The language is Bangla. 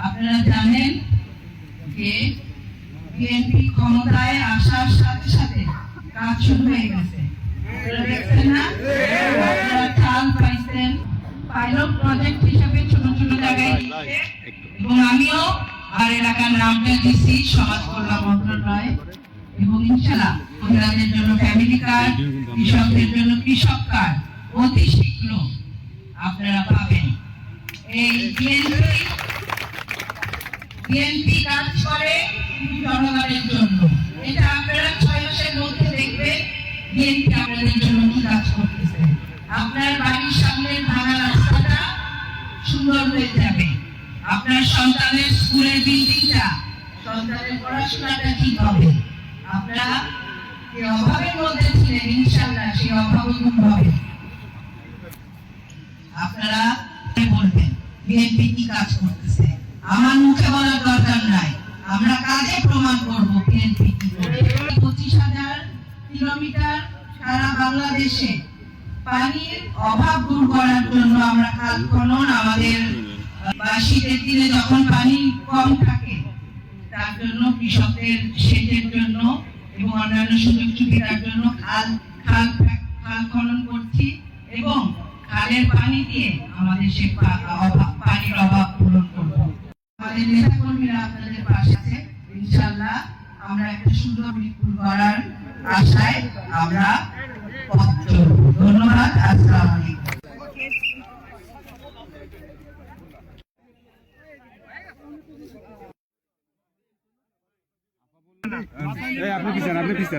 আপনারা জানেন যে বিএনপি ক্ষমতায় আসার সাথে সাথে কাজ শুরু হয়ে গেছে। দেখছেন না, আপনারা চাল পাইছেন পাইলট প্রজেক্ট হিসেবে ছোট ছোট জায়গায়, এবং আমিও আর এলাকার নামটা দিচ্ছি সমাজ কল্যাণ মন্ত্রণালয়, এবং ইনশাআল্লাহ মহিলাদের জন্য ফ্যামিলি কার্ড, কৃষকদের জন্য কৃষক কার্ড অতি শীঘ্র আপনারা পাবেন। এই বিএনপি কাজ করে জনগণের জন্য, এটা আপনারা 6 মাসের মধ্যে দেখবেন বিএনপি আপনাদের জন্য কি কাজ করতেছে। আপনার বাড়ির সামনে ভাঙা রাস্তাটা সুন্দর হয়ে যাবে, আপনার সন্তানের স্কুলের বিল্ডিংটা, সন্তানের পড়াশোনাটা ঠিক হবে। আপনারা যে অভাবের মধ্যে ছিলেন ইনশাআল্লাহ সেই অভাব দূর হবে। আপনারা বলবেন বিএনপি কি কাজ করতেছে, আমার মুখে বলার দরকার নাই, আমরা কাজে প্রমাণ করব বিএনপি কি করে। 25,000 কিলোমিটার সারা বাংলাদেশে পানির অভাব দূর করার জন্য আমরা খাল খনন, আমাদের শীতের দিনে যখন পানি কম থাকে তার জন্য কৃষকদের সেচের জন্য এবং অন্যান্য সুযোগ সুবিধার জন্য খাল খনন করছি, এবং খালের পানি দিয়ে আমাদের সে পানির অভাব পূরণ করব। আমাদের নেতা কর্মীরা আপনাদের পাশে আছে, ইনশাআল্লাহ আমরা একটা সুন্দর মিরপুর গড়ার আশায় আমরা পথ চলব। ধন্যবাদ, আসসালামু আলাইকুম। আপনি পিছেন